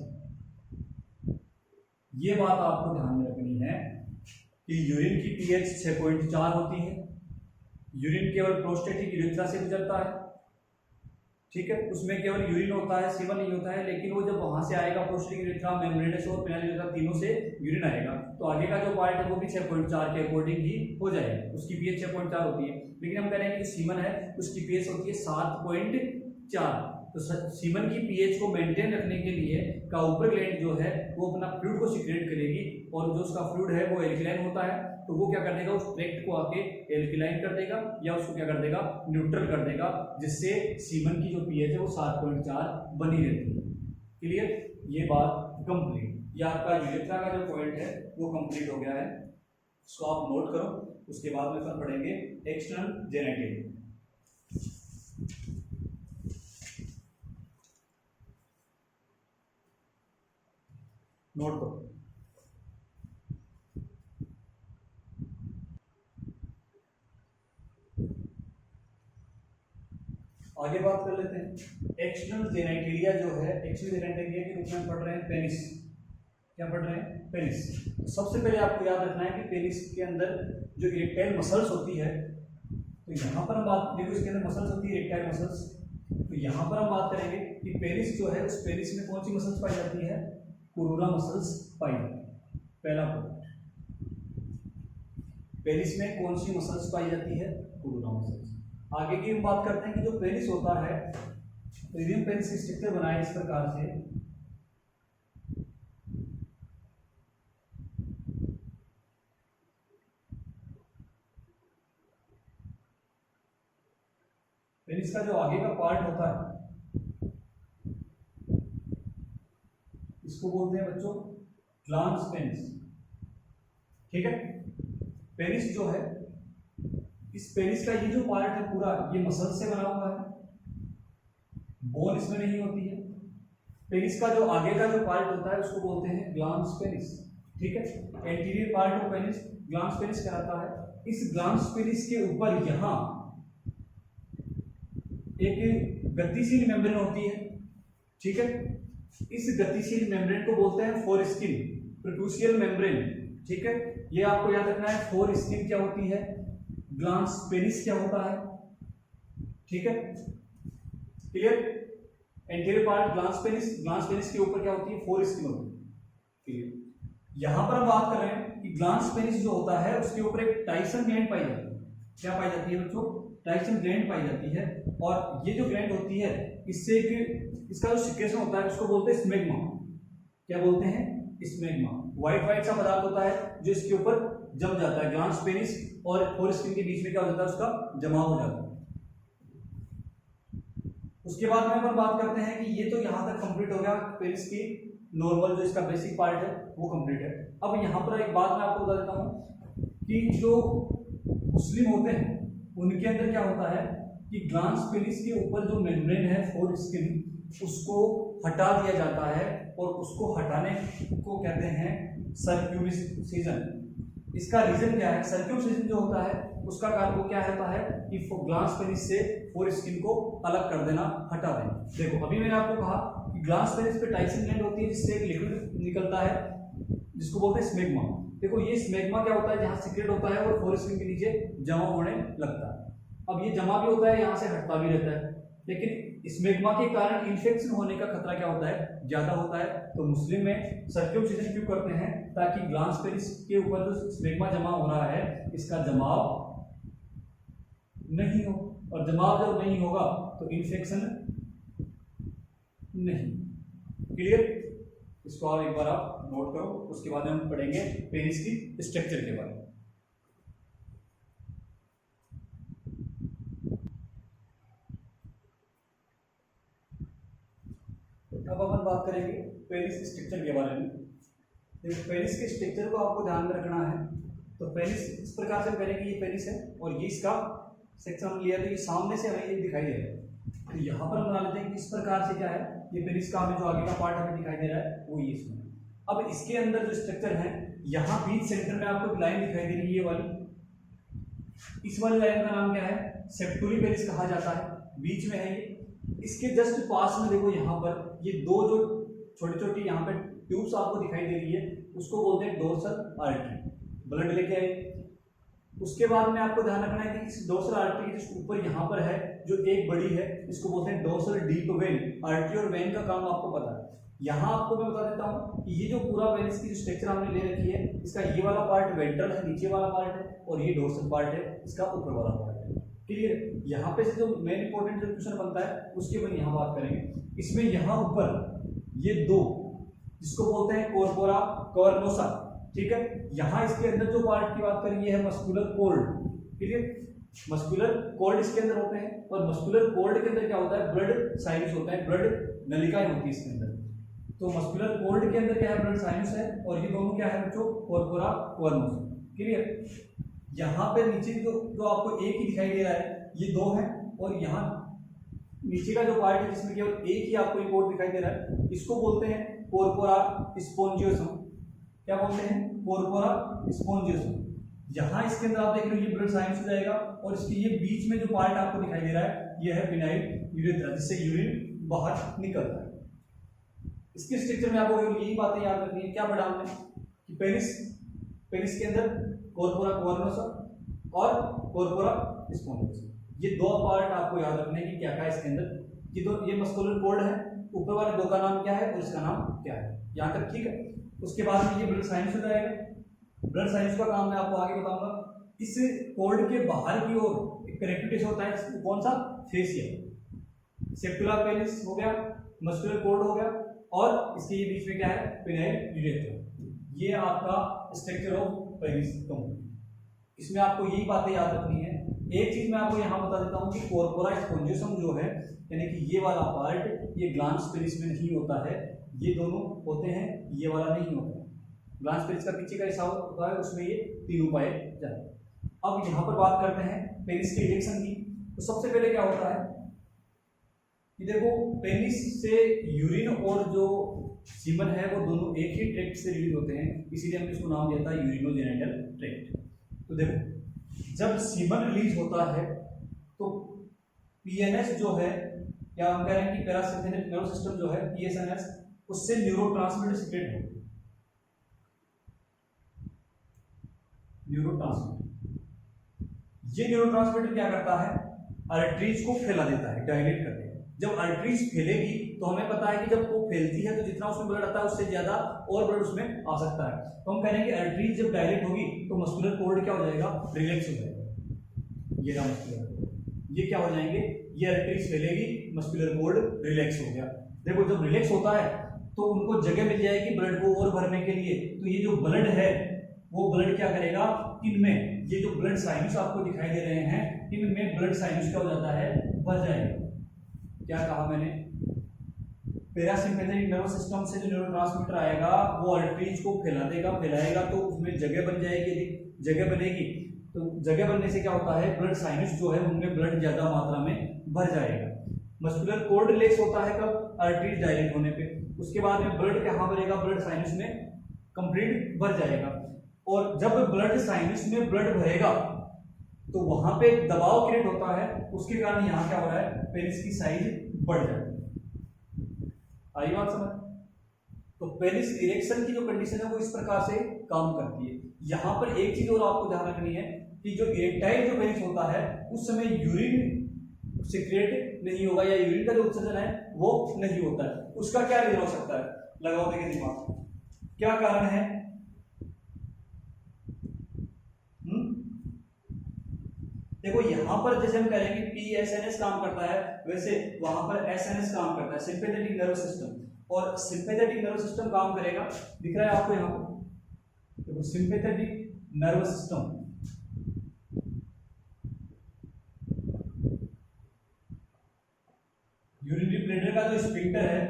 ये बात आपको ध्यान में रखनी है कि यूरिन की पीएच 6.4 होती है। यूरिन केवल प्रोस्टेटिक यूरेथ्रा से गुजरता है, ठीक है, उसमें केवल यूरिन होता है, सीमन नहीं होता है। लेकिन वो जब वहां से आएगा प्रोस्टेटिक यूरेथ्रा, मेम्ब्रेनस और पिनाइल यूरेथ्रा तीनों से यूरिन आएगा तो आगे का जो पार्ट है वो भी 6.4 के अकॉर्डिंग ही हो जाएगा, उसकी पीएच 6.4 होती है। लेकिन हम कह रहे हैं कि सीमन है उसकी पीएच होती है 7.4। तो सीमन की पीएच को मेंटेन रखने के लिए काउपर ग्लैंड जो है वो अपना फ्लूइड को सीक्रेट करेगी और जो उसका फ्लूइड है वो एल्कलाइन होता है तो वो क्या कर देगा, उस ट्रैक्ट को आके एल्कलाइन कर देगा या उसको क्या कर देगा, न्यूट्रल कर देगा, जिससे सीमन की जो पीएच है वो 7.4 बनी रहती है। क्लियर, ये बात कंप्लीट, ये आपका यूरेथ्रा का जो पॉइंट है वो कंप्लीट हो गया है, इसको आप नोट करो। उसके बाद में फिर पढ़ेंगे एक्सटर्नल जेनिटल। नोट करो। आगे बात कर लेते हैं। एक्सटर्नल जेनिटलिया जो है, एक्सटर्नल जेनिटलिया के रूप में पढ़ रहे हैं पेनिस। क्या पढ़ रहे हैं? पेनिस। सबसे पहले आपको याद रखना है कि पेनिस के अंदर जो इरेक्टाइल मसल्स होती है, तो यहाँ पर हम बात, देखो इसके अंदर मसल्स होती है इरेक्टाइल मसल्स, तो यहाँ पर हम बात करेंगे कि पेनिस जो है, उस पेनिस में कौन सी मसल्स पाई जाती है? कुरूरा मसल्स पाई जाती है। पहला पॉइंट, पेनिस में कौन सी मसल्स पाई जाती है? कुरूरा मसल्स। आगे की हम बात करते हैं कि जो पेनिस होता है, रीडियम पेनिस स्ट्रक्चर बनाए इस प्रकार से, पेनिस का जो आगे का पार्ट होता है इसको बोलते हैं बच्चों ग्लांस पेनिस। ठीक है, पेनिस जो है, इस पेनिस का ये जो पार्ट है पूरा, ये मसल से बना हुआ है, बोन इसमें नहीं होती है। पेनिस का जो आगे का जो पार्ट होता है उसको बोलते हैं ग्लांस पेनिस। ठीक है, anterior part of penis glans penis कहलाता है। इस ग्लांस पेनिस के ऊपर यहां एक गतिशील मेम्ब्रेन होती है। ठीक है, इस गतिशील मेम्ब्रेन को बोलते हैं फोरस्किन, प्रोटूसियल मेम्ब्रेन। ठीक है, ये आपको याद रखना है। फोरस्किन क्या होती है, ग्लांस पेनिस क्या होता है। ठीक है, clear? Anterior part glans penis के ऊपर क्या होती है? फोरस्किन होती है। क्लियर? यहां पर हम बात कर रहे हैं कि ग्लांस पेनिस जो होता है उसके ऊपर एक टाइसन ग्लैंड पाई जाती है। क्या पाई जाती है बच्चों? टाइसन ग्लैंड पाई जाती है। और ये जो ग्लैंड होती है, इससे इसका जो सिक्रेशन होता है उसको बोलते हैं स्मेग्मा। क्या बोलते हैं? स्मेग्मा। व्हाइट व्हाइट सा पदार्थ होता है जो इसके ऊपर जम जाता है। ग्लांस पेनिस और फोरस्किन के बीच में क्या हो जाता है? उसका जमाव हो जाता है। उसके बाद में अपन बात करते हैं कि ये तो यहां तक कंप्लीट हो गया, पेनिस की नॉर्मल जो इसका बेसिक पार्ट है वो कंप्लीट है। अब यहां पर एक बात मैं आपको बता देता हूं कि जो मुस्लिम होते हैं उनके अंदर क्या होता है कि ग्लांस पेनिस के ऊपर जो मेम्ब्रेन है फोरस्किन, उसको हटा दिया जाता है और उसको हटाने को कहते हैं सर्क्यूमिसिजन। इसका रीजन क्या है? सर्क्यूमिसिजन जो होता है उसका कार्य वो क्या होता है कि ग्लांस पेनिस से फोरस्किन को अलग कर देना, हटा देना। देखो अभी मैंने आपको कहा कि ग्लांस पेनिस पे टाइसन ग्लैंड होती है जिससे एक लिक्विड निकलता है जिसको बोलते हैं स्मेग्मा। देखो ये स्मेग्मा क्या होता है? जहां सीक्रेट होता है और फोरस्किन के नीचे जमा होने लगता है। अब ये जमा भी होता है, यहां से हटता भी रहता है, लेकिन स्मेग्मा के कारण इन्फेक्शन होने का खतरा क्या होता है? ज्यादा होता है। तो मुस्लिम में सर्क्यूमसिजन क्यों करते हैं? ताकि ग्लांस पेनिस के ऊपर जो स्मेग्मा जमा हो रहा है इसका जमाव नहीं हो, और जमाव जब नहीं होगा तो इन्फेक्शन नहीं। क्लियर? इसको आप एक बार आप नोट करो। उसके बाद हम पढ़ेंगे पेनिस की स्ट्रक्चर के बारे में। अब अपन बात करेंगे पेनिस स्ट्रक्चर के बारे में। देखो पेनिस के स्ट्रक्चर को आपको ध्यान में रखना है। तो पेनिस इस प्रकार से करेंगे, ये पेनिस है और ये इसका सेक्शन लिया, तो ये सामने से हमें ये दिखाई दे रहा है। तो यहाँ पर हम बना लेते हैं कि इस प्रकार से क्या है, ये पेनिस का हमें जो आगे का पार्ट हमें दिखाई दे रहा है वो ये इसमें। अब इसके अंदर जो स्ट्रक्चर है, यहाँ बीच सेंटर में आपको लाइन दिखाई दे रही है, ये वाली। इस वाली लाइन का नाम क्या है? सेप्टुली पेनिस कहा जाता है, बीच में है ये। इसके जस्ट पास में देखो यहाँ पर ये दो जो छोटी छोटी यहाँ पे ट्यूब्स आपको दिखाई दे रही है उसको बोलते हैं डोर्सल आर्टरी। ब्लड लेके आए। उसके बाद में आपको ध्यान रखना है कि इस डोर्सल आर्टरी के ऊपर यहाँ पर है जो एक बड़ी है, इसको बोलते हैं डोर्सल डीप वेन। आर्टरी और वेन का काम आपको पता है। यहाँ आपको मैं बता देता हूँ कि ये जो पूरा पेनिस की जो स्ट्रक्चर हमने ले रखी है, इसका ये वाला पार्ट वेंट्रल है, नीचे वाला पार्ट है, और ये डोर्सल पार्ट है, इसका ऊपर वाला पार्ट है। क्लियर? यहाँ पे से जो मेन इंपॉर्टेंट जो क्वेश्चन बनता है उसकी अपन यहाँ बात करेंगे। इसमें यहाँ ऊपर ये दो जिसको बोलते हैं कॉर्पोरा कॉर्नोसा। ठीक है, यहाँ इसके अंदर जो पार्ट की बात करेंगे है muscular cord. Clear? Muscular cord इसके अंदर होते हैं और मस्कुलर कॉर्ड के अंदर क्या होता है? ब्लड साइनस होता है, ब्लड नलिकाएं होती है इसके अंदर। तो मस्कुलर कॉर्ड के अंदर क्या है, ब्लड साइनस है, और ये दोनों क्या है बच्चों, कोर्पोरा कोर्नोस। क्लियर। यहाँ पे नीचे जो जो आपको एक ही दिखाई दे रहा है, ये दो है, और यहाँ नीचे का जो पार्ट है जिसमें केवल एक ही आपको एक और दिखाई दे रहा है, इसको बोलते हैं कोर्पोरा स्पोंजियोसम। क्या बोलते हैं, कोर्पोरा स्पोंजियोसम। यहाँ इसके अंदर आप देख रहे हो ये ब्लड साइनस हो जाएगा, और इसके ये बीच में जो पार्ट आपको दिखाई दे रहा है ये है पिनाइल यूरेथ्रा, जिससे यूरिन बाहर निकलता है। इसके स्ट्रक्चर में आपको यही बातें याद रखनी है। क्या पढ़ा हमने कि पेनिस के अंदर कोर्पोरा कोर्नोसम और कोर्पोरा स्पोंजियोसम, ये दो पार्ट आपको याद रखने हैं कि क्या क्या है इसके अंदर। ये दो, ये मस्कुलर कॉर्ड है, ऊपर वाले दो का नाम क्या है और इसका नाम क्या है, यहाँ तक ठीक है। उसके बाद में ये ब्लड साइनस हो जाएगा। ब्लड साइनस का काम मैं आपको आगे बताऊंगा। इस कॉर्ड के बाहर की ओर एक कनेक्टिव टिश्यू होता है, कौन सा, फेसिया। सेप्टुला पेनिस हो गया, मस्कुलर कॉर्ड हो गया, और इसके ये बीच में क्या है, पिनाइल यूरेथ्रा। ये आपका स्ट्रक्चर ऑफ पेनिस कंप्लीट। इसमें आपको यही बातें याद रखनी है। एक चीज मैं आपको यहाँ बता देता हूँ कि कोर्पोरा स्पोंजियोसम जो है, यानी कि ये वाला पार्ट ये ग्लांस पेनिस में नहीं होता है, ये दोनों होते हैं, ये वाला नहीं होता है। ग्लांस पेनिस का पीछे का हिस्सा होता है, उसमें ये तीनों पाए जाते हैं। अब यहाँ पर बात करते हैं पेनिस के इरेक्शन की। तो सबसे पहले क्या होता है कि देखो, पेनिस से यूरिन और जो सीमन है वो दोनों एक ही ट्रैक्ट से रिलीज होते हैं, इसीलिए हमने इसको नाम दिया था यूरिनोजेनिटल ट्रैक्ट। तो देखो, जब सीमन रिलीज होता है तो पीएनएस जो है, या हम कह रहे हैं कि पैरासिम्पैथेटिक नर्वस सिस्टम जो है, पीएसएनएस, उससे न्यूरोट्रांसमीटर सीक्रेट होते हैं। न्यूरोट्रांसमीटर, ये न्यूरोट्रांसमीटर क्या करता है, आर्टरीज को फैला देता है, डायलेट कर देता है। जब आर्टरीज फैलेगी तो हमें पता है कि जब वो फैलती है तो जितना उसमें ब्लड आता है उससे ज्यादा और ब्लड उसमें आ सकता है। तो हम कह रहे हैं कि आर्टरीज जब डायलेट होगी तो मस्कुलर कॉर्ड क्या हो जाएगा, रिलैक्स हो जाएगा। ये रहा मस्कुलर कॉर्ड, ये क्या हो जाएंगे, ये आर्टरीज फैलेगी, मस्कुलर कॉर्ड रिलैक्स हो गया। देखो, जब रिलैक्स होता है तो उनको जगह मिल जाएगी ब्लड को और भरने के लिए। तो ये जो ब्लड है वो ब्लड क्या करेगा, इनमें ये जो ब्लड साइनस आपको दिखाई दे रहे हैं, इनमें ब्लड साइनस क्या हो जाता है, भर जाएगा। क्या कहा मैंने, पैरासिम्पैथेटिक नर्वस सिस्टम से जो न्यूरोट्रांसमीटर आएगा वो आर्टरीज को फैला देगा, फैलाएगा तो उसमें जगह बन जाएगी। जगह बनेगी तो जगह बनने से क्या होता है, ब्लड साइनस जो है उनमें ब्लड ज्यादा मात्रा में भर जाएगा। मस्कुलर कॉर्ड रिलैक्स होता है कब, आर्टरीज डायलेट होने पे। उसके बाद में ब्लड कहाँ भरेगा, ब्लड साइनस में कंप्लीट भर जाएगा। और जब ब्लड साइनस में ब्लड भरेगा तो वहां पे दबाव क्रिएट होता है, उसके कारण यहाँ क्या हो रहा है, पेनिस की साइज बढ़ जाती है। आई बात समझ। तो पेनिस इरेक्शन की जो कंडीशन है वो इस प्रकार से काम करती है। यहाँ पर एक चीज और आपको ध्यान रखनी है कि जो इरेक्टाइल जो पेनिस होता है उस समय यूरिन सीक्रेट नहीं होगा, या यूरिन का जो उत्सर्जन है वो नहीं होता है। उसका क्या रीजन हो सकता है, लगाओ देखिए दिमाग, क्या कारण है। देखो, यहां पर जैसे हम कह रहे हैं कि पीएसएनएस काम करता है, वैसे वहां पर एसएनएस काम करता है, सिंपैथेटिक नर्वस सिस्टम। और सिंपैथेटिक नर्वस सिस्टम काम करेगा, दिख रहा है आपको यहां पर, देखो sympathetic nervous system, urinary bladder का जो स्फिंक्टर है,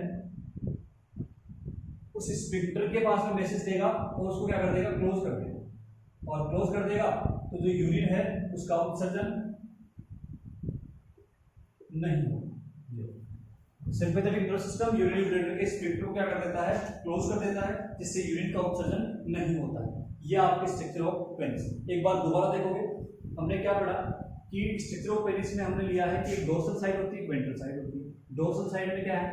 उस स्फिंक्टर के पास में मैसेज देगा और उसको क्या कर देगा, क्लोज कर देगा। और क्लोज कर देगा तो जो यूरिन है उसका उत्सर्जन नहीं होगा। Sympathetic nervous system urinary bladder के स्फिंक्टर को क्या कर देता है, क्लोज कर देता है, जिससे यूरिन का उत्सर्जन नहीं होता है। ये आपके स्ट्रक्चर ऑफ पेनिस। एक बार दोबारा देखोगे, हमने क्या पढ़ा कि स्ट्रक्चर ऑफ पेनिस में हमने लिया है कि एक डोर्सल साइड होती है, वेंट्रल साइड होती है। डोर्सल साइड में क्या है,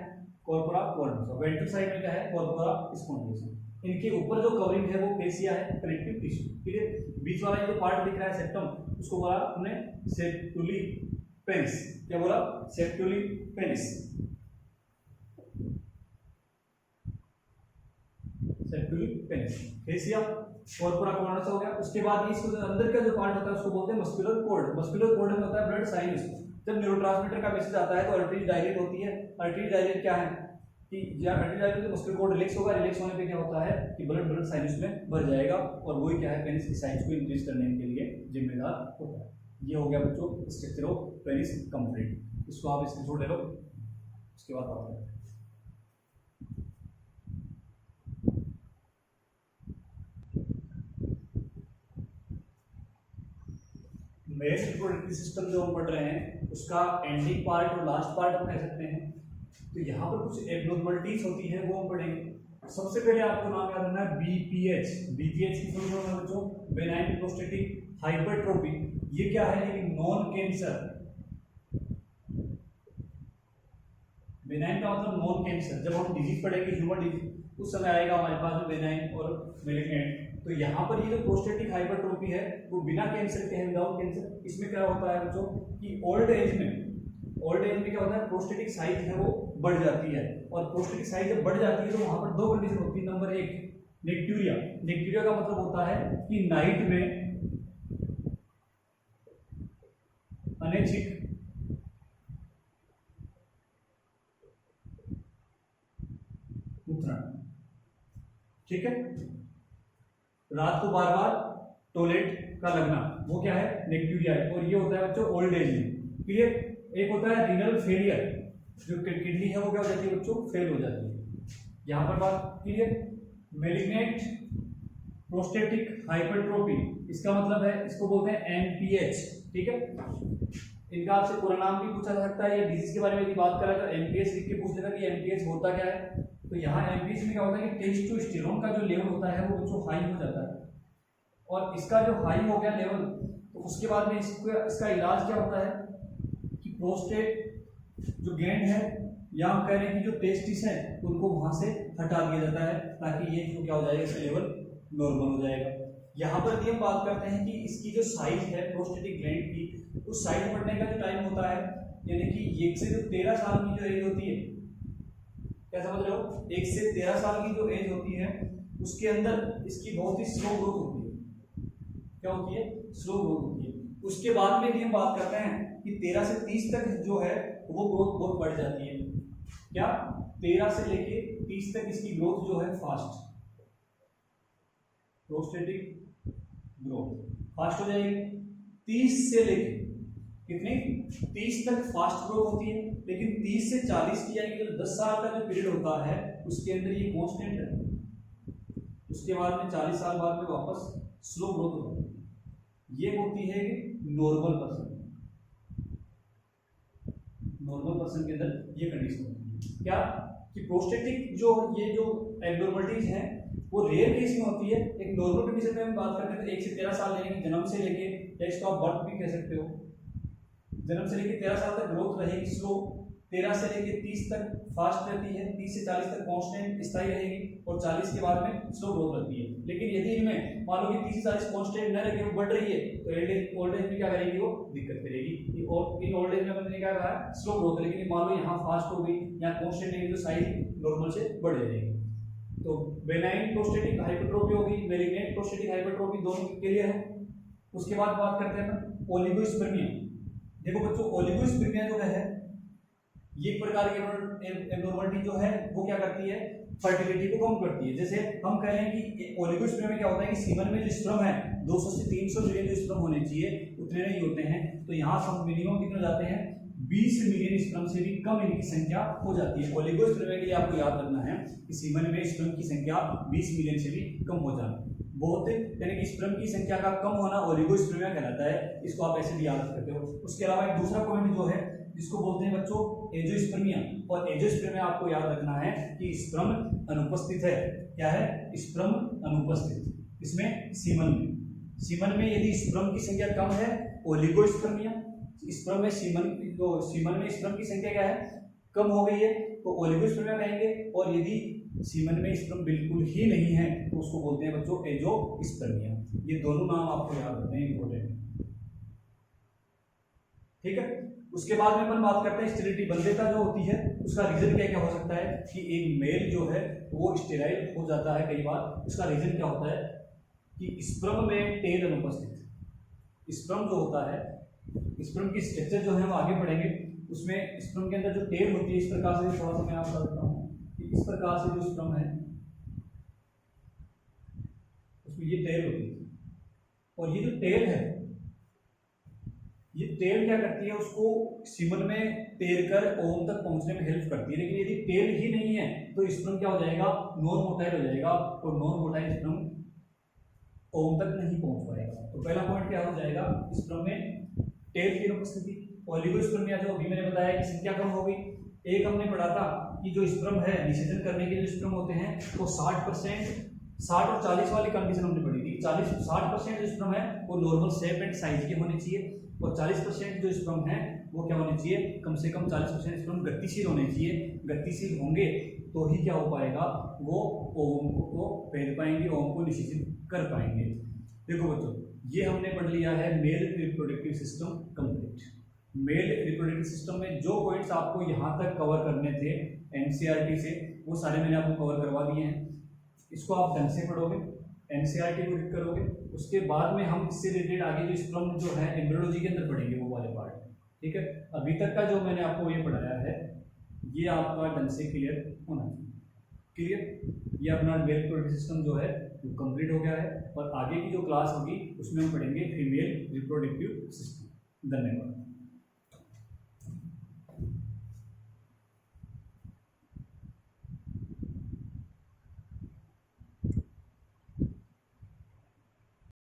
कोर्पोरा कोर्नोसा, वेंट्रल साइड में क्या है, कोर्पोरा स्पोंजियोसम। इनके ऊपर जो कवरिंग है वो फेसिया है, कनेक्टिव टिश्यू। ठीक है, बीच वाला जो पार्ट दिख रहा है सेप्टम, उसको बोला हमने सेप्टुली पेनिस। क्या बोला, सेप्टुली पेनिस, सेप्टुली पेनिस, फेसिया, कोर्पोरा कोर्नोसा हो गया। उसके बाद इसको अंदर का जो पार्ट होता है उसको बोलते हैं मस्कुलर कॉर्ड। मस्कुलर कॉर्ड में होता है ब्लड साइनस। जब न्यूरोट्रांसमीटर का मैसेज आता है तो आर्टरी डायलेट होती है। आर्टरी डायलेट क्या है कि आर्टरी डायलेट तो मस्कुलर कॉर्ड रिलैक्स होगा, रिलैक्स होने पे क्या होता है कि ब्लड साइनस में भर जाएगा, और वही क्या है, पेनिस की साइज को इंक्रीज करने के लिए जिम्मेदार होता है। ये हो गया बच्चों स्ट्रक्चर ऑफ पेनिस कंप्लीट। इसको आप स्क्रीनशॉट ले लो, उसके बाद बात करते हैं। मेल रिप्रोडक्टिव सिस्टम जो हम पढ़ रहे हैं उसका एंडिंग पार्ट और लास्ट पार्ट हम कह सकते हैं। तो यहाँ पर कुछ एब्नॉर्मलिटीज होती है वो हम पढ़ेंगे। सबसे पहले आपको नाम याद रखना है बीपीएच। बीपीएच की फुल फॉर्म है बच्चों बेनाइन प्रोस्टेटिक हाइपरट्रोफी। ये क्या है? ये नॉन कैंसर। बेनाइन का मतलब नॉन कैंसर। जब हम डिजीज पढ़ेंगे ह्यूमन डिजीज उस समय आएगा हमारे पास में बेनाइन और मैलिग्नेंट। तो यहाँ पर ये जो प्रोस्टेटिक हाइपरट्रोफी है वो बिना कैंसर के है, विदाउट कैंसर। इसमें क्या होता है बच्चों कि ओल्ड एज में क्या होता है, प्रोस्टेटिक साइज है वो बढ़ जाती है। और प्रोस्टेटिक साइज जब बढ़ जाती है तो वहां पर दो कंडीशन होती है। नंबर एक नेक्टूरिया। नेक्टूरिया का मतलब होता है कि नाइट में अनैच्छिक उत्तरण, ठीक है, रात को बार बार टॉयलेट का लगना, वो क्या है? नेक्टूरिया है। और ये होता है बच्चों ओल्ड एज में। क्लियर? एक होता है रीनल फेलियर, जो किडनी है वो क्या हो जाती है बच्चों? फेल हो जाती है। यहां पर बात क्लियर? मैलिग्नेंट प्रोस्टेटिक हाइपरट्रोफी, इसका मतलब है, इसको बोलते हैं एमपीएच, ठीक है। इनका आपसे पूरा नाम भी पूछा जा सकता है, या डिजीज के बारे में यदि बात करें तो एमपीएच लिख के पूछ लेगा कि एमपीएच होता क्या है। तो यहाँ एमपीएच में क्या होता है कि टेस्टोस्टेरोन का जो लेवल होता है वो बच्चों हाई हो जाता है। और इसका जो हाई हो गया लेवल, तो उसके बाद में इसका इलाज क्या होता है कि प्रोस्टेट जो ग्लैंड है या हम कह रहे हैं कि जो टेस्टिस है उनको वहां से हटा दिया जाता है, ताकि ये जो क्या हो जाएगा, इसका लेवल नॉर्मल हो जाएगा। यहाँ पर यदि हम बात करते हैं कि इसकी जो साइज है प्रोस्टेटिक ग्लैंड की, उस साइज बढ़ने का जो टाइम होता है, यानी कि 1 से जो 13 साल की जो एज होती है, क्या समझ रहे हो? 1 से 13 साल की जो एज होती है उसके अंदर इसकी बहुत ही स्लो ग्रोथ होती है। क्या होती है? स्लो ग्रोथ होती है। उसके बाद में यदि हम बात करते हैं कि 13 से 30 तक जो है वो ग्रोथ बहुत बढ़ जाती है। क्या? 13 से लेके 30 तक इसकी ग्रोथ जो है फास्ट, प्रोस्टेटिक ग्रोथ फास्ट हो जाएगी। 30 से लेके कितनी? 30 तक फास्ट ग्रोथ होती है, लेकिन 30 से 40 की यानी कि 10 साल का जो पीरियड होता है उसके अंदर ये कांस्टेंट है। उसके बाद में 40 साल बाद में वापस स्लो ग्रोथ होती है। ये होती है नॉर्मल पर्सन। नॉर्मल पर्सन के अंदर ये कंडीशन होती है। क्या? कि प्रोस्टेटिक जो ये जो एब्नॉर्मलिटीज हैं वो रेयर केस में होती है। एक नॉर्मल कंडीशन में हम बात करते हैं तो 1 से 13 साल यानी कि जन्म से लेके, या इसको आप बर्थ भी कह सकते हो, जन्म से लेके 13 साल तक ग्रोथ रहेगी स्लो, 13 से लेके 30 तक फास्ट रहती है, 30 से 40 तक कांस्टेंट स्थायी रहेगी, और 40 के बाद में स्लो ग्रोथ रहती है। लेकिन यदि इनमें मान लो कि 30 से 40 कांस्टेंट न रहे, वो बढ़ रही है, तो ओल्ड एज में क्या करेगी? वो दिक्कत करेगी। और इन ओल्ड एज में मैंने क्या कहा? Slow growth. लेकिन मान लो यहाँ फास्ट हो गई, यहाँ कांस्टेंट नहीं, तो साइज नॉर्मल से बढ़ जाएगी। तो बेनाइन प्रोस्टेटिक हाइपरट्रोफी होगी, मैलिग्नेंट प्रोस्टेटिक हाइपरट्रोफी, दोनों क्लियर है। उसके बाद बात करते हैं ओलिगोस्पर्मिया। देखो बच्चों, ओलिगोस्पर्मिया जो है ये एक प्रकार की एब्नॉर्मलिटी जो है वो क्या करती है? फर्टिलिटी को कम करती है। जैसे हम कह रहे हैं कि ओलिगोस्पर्मिया में क्या होता है कि सीमन में जो स्पर्म है 200 से 300 मिलियन जो स्पर्म होने चाहिए उतने नहीं होते हैं। तो यहाँ हम मिनिमम कितने जाते हैं? 20 मिलियन स्पर्म से भी कम इनकी संख्या हो जाती है। ओलिगोस्पर्मिया के लिए आपको याद रखना है कि सीमन में स्पर्म की संख्या 20 मिलियन से भी कम हो जाना। बहुत यानी कि स्पर्म की संख्या का कम होना ओलिगोस्पर्मिया कहलाता है। इसको आप ऐसे भी याद रख सकते हो। उसके अलावा एक दूसरा पॉइंट जो है जिसको बोलते हैं बच्चों एंजियोस्पर्मिया, और एंजियोस्पर्मिया आपको याद रखना है कि स्पर्म अनुपस्थित है। क्या है? स्पर्म अनुपस्थित। इसमें सीमन में यदि स्पर्म की संख्या कम है ओलिगोस्पर्मिया, स्पर्म में सीमन में स्पर्म की संख्या क्या है? कम हो गई है, तो ओलिगोस्पर्मिया कहेंगे। और यदि सीमन में स्पर्म बिल्कुल ही नहीं है तो उसको बोलते हैं बच्चों एंजियोस्पर्मिया। ये दोनों नाम आपको याद रखने हैं, इंपॉर्टेंट, ठीक है। उसके बाद में अपन बात करते हैं स्टेरिलिटी, बंध्यता जो होती है उसका रीजन क्या क्या हो सकता है कि एक मेल जो है वो स्टेराइल हो जाता है कई बार। उसका रीजन क्या होता है कि स्पर्म में टेल अनुपस्थित। स्पर्म जो होता है, स्पर्म की स्ट्रक्चर जो है हम आगे पढ़ेंगे, उसमें स्पर्म के अंदर जो टेल होती है इस प्रकार से, थोड़ा सा मैं आपको बता देता हूँ कि इस प्रकार से जो स्पर्म है उसमें ये टेल होती है, और ये जो टेल है ये टेल क्या करती है? उसको सीमन में तैरकर ओम तक पहुंचने में हेल्प करती है। लेकिन यदि टेल ही नहीं है तो स्पर्म क्या हो जाएगा? नॉन मोटाइल हो जाएगा, और नॉन मोटाइल स्पर्म ओम तक नहीं पहुंच पाएगा। तो पहला पॉइंट क्या हो जाएगा? स्पर्म में टेल की अनुपस्थिति। ओलिगोस्पर्मिया जो अभी मैंने बताया कि संख्या कम हो गई। एक हमने पढ़ा था कि जो स्पर्म है निषेचन करने के जो स्पर्म होते हैं वो 60%, 60 और 40 वाली कंडीशन हमने पढ़ी थी। 60% जो स्पर्म है वो नॉर्मल शेप एंड साइज के होने चाहिए, और 40% जो स्पर्म है वो क्या होने चाहिए, कम से कम 40% स्पर्म गतिशील होने चाहिए। गतिशील होंगे तो ही क्या हो पाएगा, वो ओवम को पहन पाएंगे, ओवम को निषेचित कर पाएंगे। देखो बच्चों, ये हमने पढ़ लिया है male reproductive system complete. Male reproductive system में जो पॉइंट्स आपको यहाँ तक कवर करने थे एनसीईआरटी से, वो सारे मैंने आपको कवर करवा दिए हैं। इसको आप ढंग से पढ़ोगे, एनसीईआरटी को रीड करोगे, उसके बाद में हम इससे रिलेटेड आगे जो स्पर्म जो है एम्ब्रियोलॉजी के अंदर पढ़ेंगे वो वाले पार्ट। ठीक है, अभी तक का जो मैंने आपको ये पढ़ाया है ये आपका ढंग से क्लियर होना चाहिए। क्लियर, ये अपना मेल रिप्रोडक्टिव सिस्टम जो है वो कंप्लीट हो गया है, और आगे की जो क्लास होगी उसमें हम पढ़ेंगे फीमेल रिप्रोडक्टिव सिस्टम। धन्यवाद।